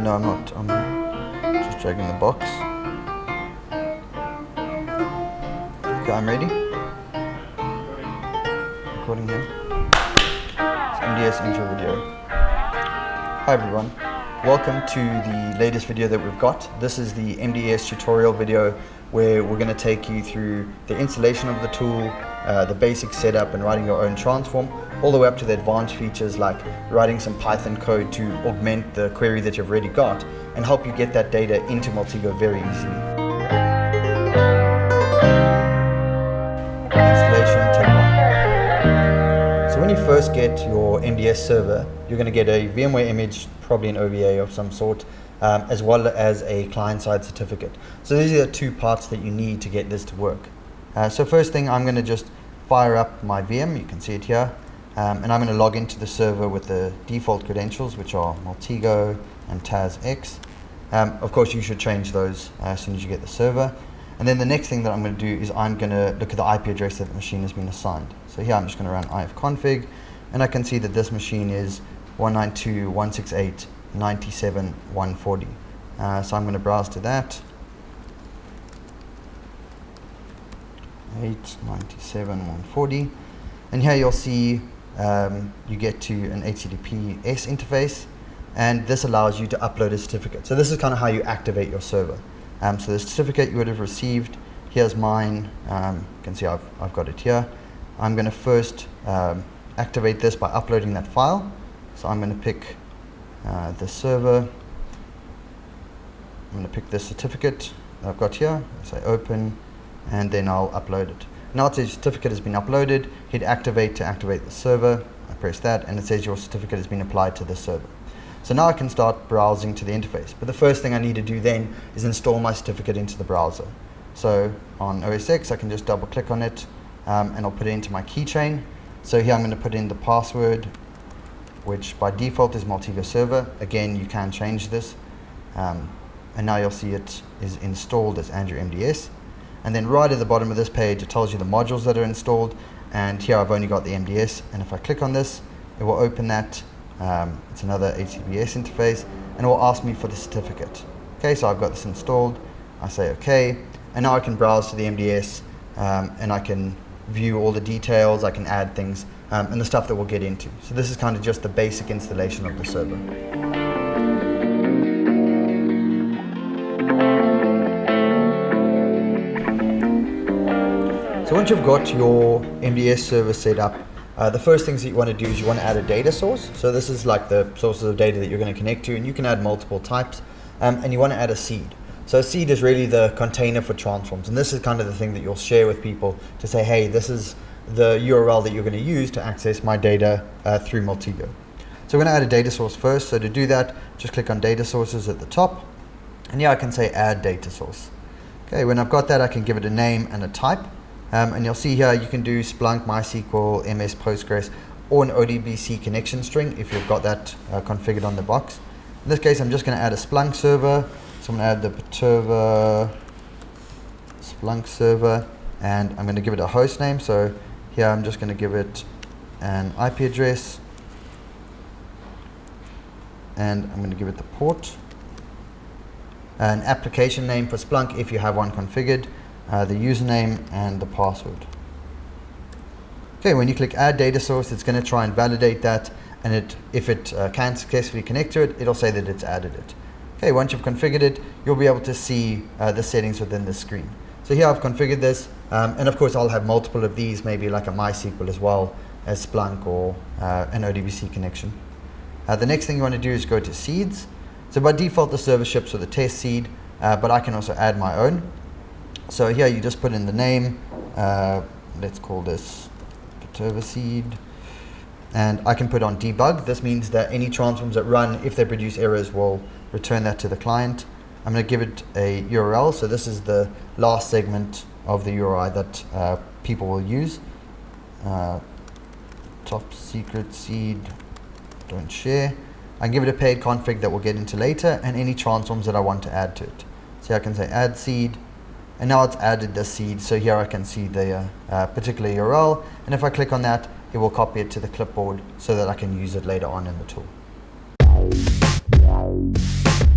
No, I'm not. I'm just dragging the box. Okay, I'm ready. Recording here. It's MDS intro video. Hi everyone. Welcome to the latest video that we've got. This is the MDS tutorial video where we're going to take you through the installation of the tool, the basic setup and writing your own transform, all the way up to the advanced features like writing some Python code to augment the query that you've already got and help you get that data into Multigo very easily. Installation tip 1. So when you first get your MDS server, you're going to get a VMware image, probably an OVA of some sort, as well as a client-side certificate. So these are the two parts that you need to get this to work. So first thing, I'm going to just fire up my VM, you can see it here, and I'm going to log into the server with the default credentials, which are Multigo and TazX. Of course, you should change those as soon as you get the server. And then the next thing that I'm going to do is I'm going to look at the IP address that the machine has been assigned. So here I'm just going to run ifconfig, and I can see that this machine is 192.168.97.140. So I'm going to browse to that. 897.140, and here you'll see you get to an HTTPS interface, and this allows you to upload a certificate. So this is kind of how you activate your server. So the certificate you would have received, here's mine. You can see I've got it here. I'm going to first activate this by uploading that file. So I'm going to pick the server. I'm going to pick this certificate that I've got here. Say open, and then I'll upload it. Now it says certificate has been uploaded. Hit activate to activate the server. I press that, and it says your certificate has been applied to the server. So now I can start browsing to the interface. But the first thing I need to do then is install my certificate into the browser. So on OS X, I can just double click on it, and I'll put it into my keychain. So here I'm going to put in the password, which by default is Multigo server. Again, you can change this. And now you'll see it is installed as Andrew MDS. And then right at the bottom of this page, it tells you the modules that are installed. And here I've only got the MDS. And if I click on this, it will open that. It's another HTTPS interface, and it will ask me for the certificate. Okay, so I've got this installed. I say OK. And now I can browse to the MDS, and I can view all the details. I can add things, and the stuff that we'll get into. So this is kind of just the basic installation of the server. So once you've got your MDS server set up, the first things that you want to do is you want to add a data source. So this is like the sources of data that you're going to connect to, and you can add multiple types, and you want to add a seed. So a seed is really the container for transforms, and this is kind of the thing that you'll share with people to say, hey, this is the URL that you're going to use to access my data through Multigo. So we're going to add a data source first. So to do that, just click on data sources at the top, and here I can say add data source. Okay, when I've got that, I can give it a name and a type. And you'll see here you can do Splunk, MySQL, MS Postgres, or an ODBC connection string if you've got that configured on the box. In this case, I'm just going to add a Splunk server. So I'm going to add the Perturba Splunk server, and I'm going to give it a host name. So here I'm just going to give it an IP address, and I'm going to give it the port, an application name for Splunk if you have one configured, the username, and the password. Okay, when you click add data source, it's going to try and validate that, and if it can successfully connect to it, it'll say that it's added it. Okay, once you've configured it, you'll be able to see the settings within the screen. So here I've configured this, and of course I'll have multiple of these, maybe like a MySQL as well as Splunk or an ODBC connection. The next thing you want to do is go to seeds. So by default the server ships with a test seed, but I can also add my own. So here you just put in the name, let's call this Perturba seed, and I can put on debug. This means that any transforms that run, if they produce errors, will return that to the client. I'm going to give it a URL, so this is the last segment of the URI that people will use. Top secret seed, don't share. I can give it a paid config that we'll get into later, and any transforms that I want to add to it. So I can say add seed, and now it's added the seed. So here I can see the particular URL, and if I click on that, it will copy it to the clipboard so that I can use it later on in the tool.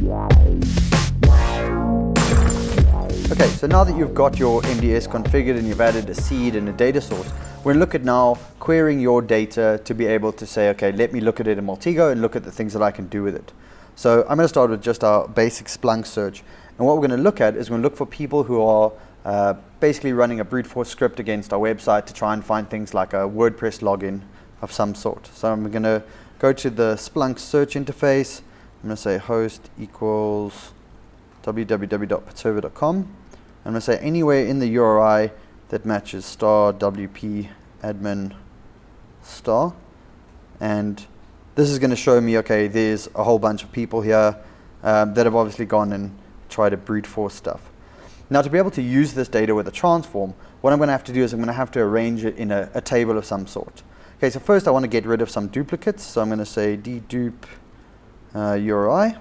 Okay, so now that you've got your MDS configured and you've added a seed and a data source, we're going to look at now querying your data to be able to say, okay, let me look at it in Maltego and look at the things that I can do with it. So I'm going to start with just our basic Splunk search. And what we're going to look at is we're going to look for people who are basically running a brute force script against our website to try and find things like a WordPress login of some sort. So I'm going to go to the Splunk search interface. I'm going to say host equals www.patserver.com. I'm going to say anywhere in the URI that matches star wp admin star. And this is going to show me, okay, there's a whole bunch of people here that have obviously gone and tried to brute force stuff. Now, to be able to use this data with a transform, what I'm going to have to do is I'm going to have to arrange it in a table of some sort. Okay, so first I want to get rid of some duplicates. So I'm going to say dedupe URI.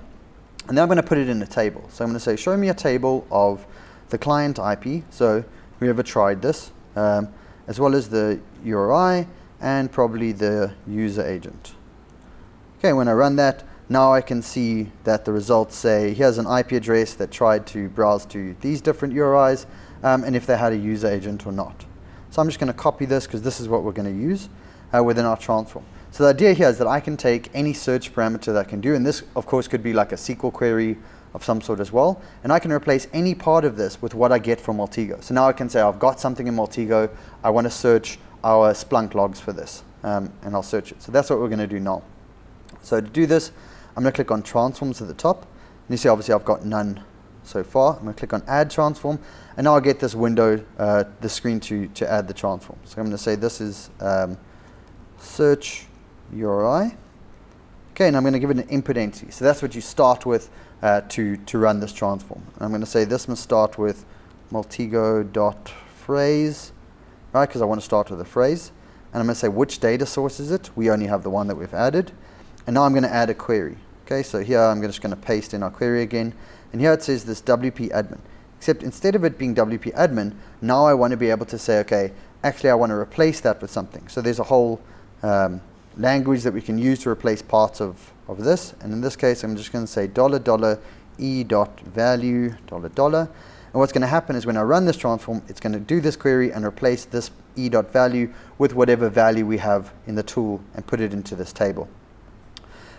And then I'm going to put it in a table. So I'm going to say, show me a table of the client IP. So we ever tried this, as well as the URI and probably the user agent. Okay, when I run that, now I can see that the results say, here's an IP address that tried to browse to these different URIs, and if they had a user agent or not. So I'm just going to copy this because this is what we're going to use within our transform. So the idea here is that I can take any search parameter that I can do, and this of course could be like a SQL query of some sort as well, and I can replace any part of this with what I get from Maltego. So now I can say I've got something in Maltego, I want to search our Splunk logs for this, and I'll search it. So that's what we're going to do now. So to do this, I'm going to click on transforms at the top, and you see obviously I've got none so far. I'm going to click on add transform, and now I get this window, the screen to add the transform. So I'm going to say this is search URI. Okay, and I'm going to give it an input entity. So that's what you start with to run this transform. I'm going to say this must start with maltego.phrase, right, because I want to start with a phrase. And I'm going to say which data source is it. We only have the one that we've added. And now I'm going to add a query. Okay, so here I'm just going to paste in our query again. And here it says this WP admin. Except instead of it being WP admin, now I want to be able to say, okay, actually I want to replace that with something. So there's a whole language that we can use to replace parts of this. And in this case, I'm just going to say $e.value, $. And what's going to happen is when I run this transform, it's going to do this query and replace this e.value with whatever value we have in the tool and put it into this table.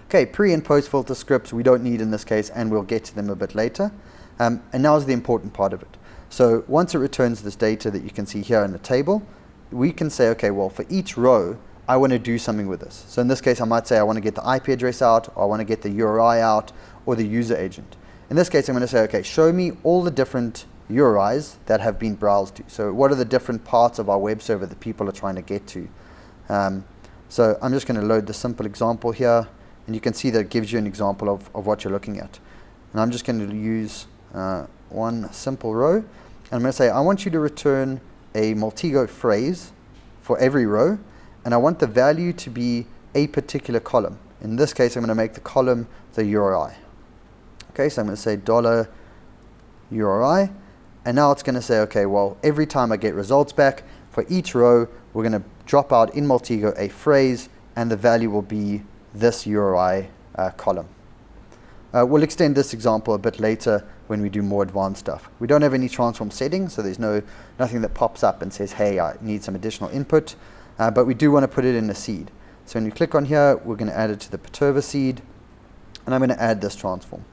Okay, pre and post filter scripts we don't need in this case, and we'll get to them a bit later. And now is the important part of it. So once it returns this data that you can see here in the table, we can say, okay, well, for each row, I want to do something with this. So in this case, I might say I want to get the IP address out, or I want to get the URI out, or the user agent. In this case, I'm going to say, okay, show me all the different URIs that have been browsed to. So what are the different parts of our web server that people are trying to get to? So I'm just going to load the simple example here, and you can see that it gives you an example of what you're looking at. And I'm just going to use one simple row. And I'm going to say, I want you to return a Maltego phrase for every row, and I want the value to be a particular column. In this case, I'm going to make the column the URI. Okay, so I'm going to say $URI, and now it's going to say, okay, well, every time I get results back, for each row, we're going to drop out in Maltego a phrase, and the value will be this URI column. We'll extend this example a bit later when we do more advanced stuff. We don't have any transform settings, so there's nothing that pops up and says, hey, I need some additional input. But we do want to put it in a seed. So when you click on here, we're going to add it to the perturber seed, and I'm going to add this transform.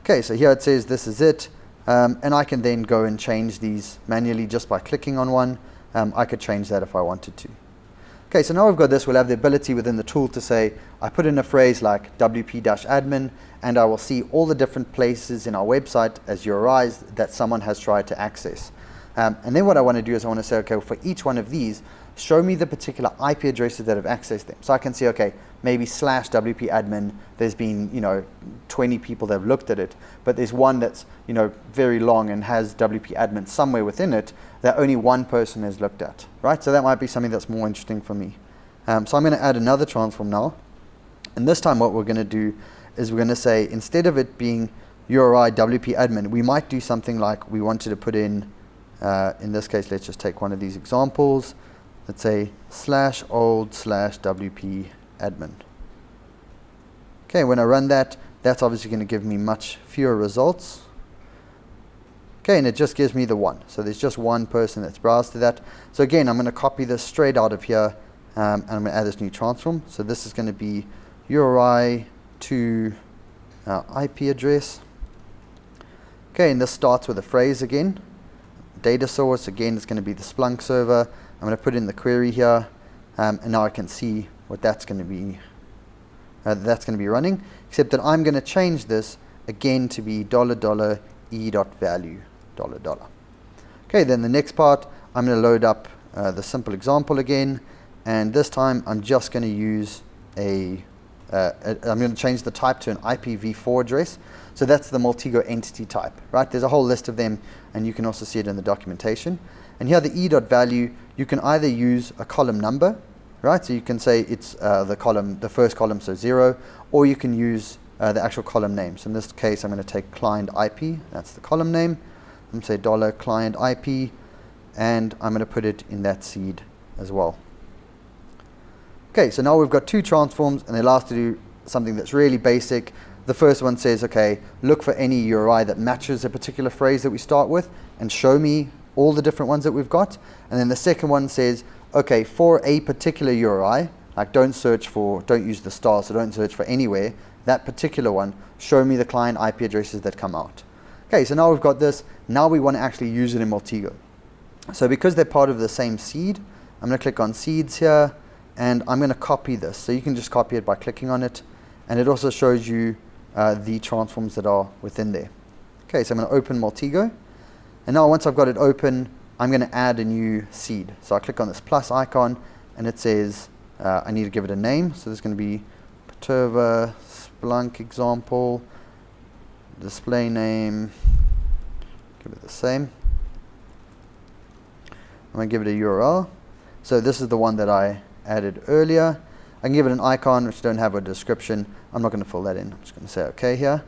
Okay, so here it says this is it, and I can then go and change these manually just by clicking on one. I could change that if I wanted to. Okay, so now we've got this, we'll have the ability within the tool to say, I put in a phrase like wp-admin, and I will see all the different places in our website as URIs that someone has tried to access. And then what I want to do is I want to say, okay, for each one of these, show me the particular IP addresses that have accessed them. So I can see, okay, maybe /wp-admin, there's been, 20 people that have looked at it, but there's one that's, very long and has wp-admin somewhere within it that only one person has looked at, right? So that might be something that's more interesting for me. So I'm going to add another transform now. And this time what we're going to do is we're going to say, instead of it being URI wp-admin, we might do something like we wanted to put in this case, let's just take one of these examples. Let's say /old/wp-admin. Okay, when I run that, That's obviously going to give me much fewer results. Okay, and it just gives me the one. So there's just one person that's browsed to that. So again, I'm going to copy this straight out of here, and I'm going to add this new transform. So this is going to be URI to IP address. Okay, and this starts with a phrase again. Data source, again, is going to be the Splunk server. I'm going to put in the query here, and now I can see what that's going to be. That's going to be running, except that I'm going to change this again to be $e.value. Okay, then the next part, I'm going to load up the simple example again, and this time I'm just going to use I'm going to change the type to an IPv4 address. So that's the Maltego entity type, right? There's a whole list of them, and you can also see it in the documentation. And here the e.value, you can either use a column number, right? So you can say it's the first column, so 0, or you can use the actual column name. So in this case, I'm going to take client IP, that's the column name. I'm going to say $client IP, and I'm going to put it in that seed as well. Okay, so now we've got two transforms, and they allow us to do something that's really basic. The first one says, okay, look for any URI that matches a particular phrase that we start with, and show me all the different ones that we've got. And then the second one says, okay, for a particular URI, like don't use the star, so don't search for anywhere, that particular one, show me the client IP addresses that come out. Okay, so now we've got this. Now we want to actually use it in Maltego. So because they're part of the same seed, I'm going to click on seeds here, and I'm going to copy this. So you can just copy it by clicking on it, and it also shows you the transforms that are within there. Okay, so I'm going to open Maltego, and now once I've got it open, I'm going to add a new seed. So I click on this plus icon, and it says I need to give it a name. So there's going to be Perturba Splunk example, display name, give it the same. I'm going to give it a URL. So this is the one that I added earlier. I can give it an icon which don't have a description. I'm not going to fill that in. I'm just going to say OK here.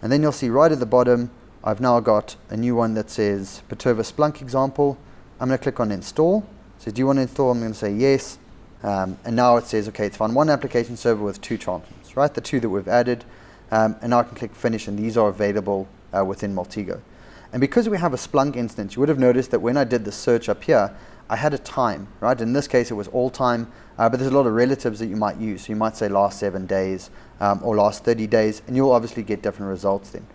And then you'll see right at the bottom, I've now got a new one that says Perturba Splunk example. I'm going to click on install. So do you want to install? I'm going to say yes. And now it says, okay, it's found one application server with two transforms, right? The two that we've added. And now I can click finish, and these are available within Maltego. And because we have a Splunk instance, you would have noticed that when I did the search up here, I had a time, right? In this case, it was all time, but there's a lot of relatives that you might use. So you might say last 7 days or last 30 days, and you'll obviously get different results then.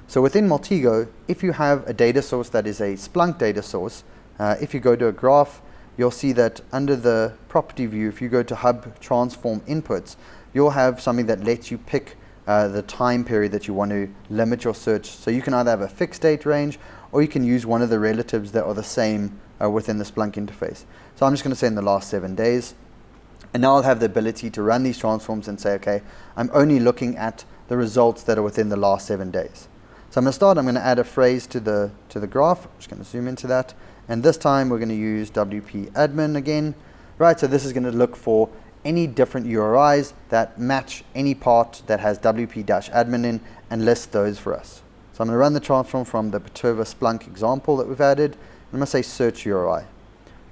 So within Maltego, if you have a data source that is a Splunk data source, if you go to a graph, you'll see that under the property view, if you go to hub transform inputs, you'll have something that lets you pick the time period that you want to limit your search. So you can either have a fixed date range, or you can use one of the relatives that are the same within the Splunk interface. So I'm just going to say in the last 7 days. And now I'll have the ability to run these transforms and say, okay, I'm only looking at the results that are within the last 7 days. So I'm going to add a phrase to the graph. I'm just going to zoom into that. And this time we're going to use WP admin again. Right, so this is going to look for any different URIs that match any part that has WP-admin in and list those for us. So I'm going to run the transform from the Perturba Splunk example that we've added. I'm going to say search URI.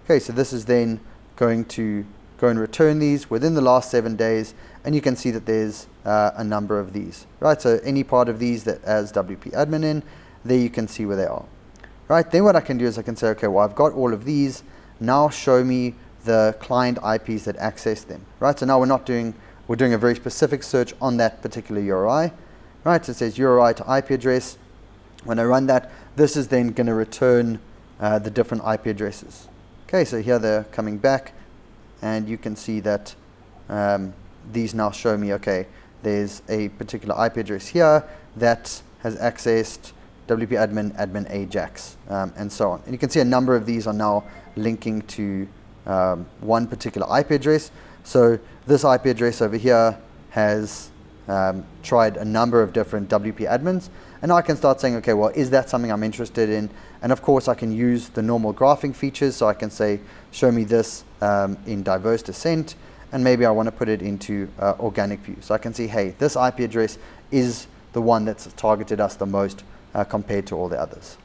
Okay, so this is then going to go and return these within the last 7 days, and you can see that there's a number of these. Right, so any part of these that has WP-admin in, there you can see where they are. Right, then what I can do is I can say, okay, well, I've got all of these. Now show me the client IPs that access them. Right, so now we're doing a very specific search on that particular URI. Right, so it says URI to IP address. When I run that, this is then going to return the different IP addresses. Okay, so here they're coming back, and you can see that these now show me, okay, there's a particular IP address here that has accessed WP-admin, admin Ajax, and so on. And you can see a number of these are now linking to one particular IP address. So this IP address over here has tried a number of different WP-admins, and now I can start saying, okay, well, is that something I'm interested in? And of course, I can use the normal graphing features, so I can say, show me this in diverse descent, and maybe I want to put it into organic view. So I can see, hey, this IP address is the one that's targeted us the most compared to all the others.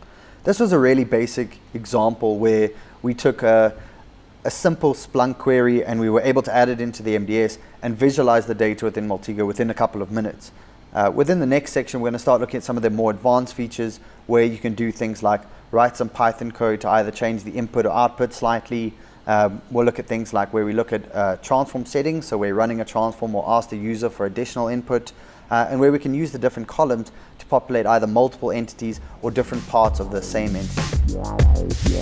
This was a really basic example where we took a simple Splunk query and we were able to add it into the MDS and visualize the data within Maltego within a couple of minutes. Within the next section, we're going to start looking at some of the more advanced features where you can do things like write some Python code to either change the input or output slightly. We'll look at things like where we look at transform settings, so we're running a transform or ask the user for additional input, and where we can use the different columns to populate either multiple entities or different parts of the same entity.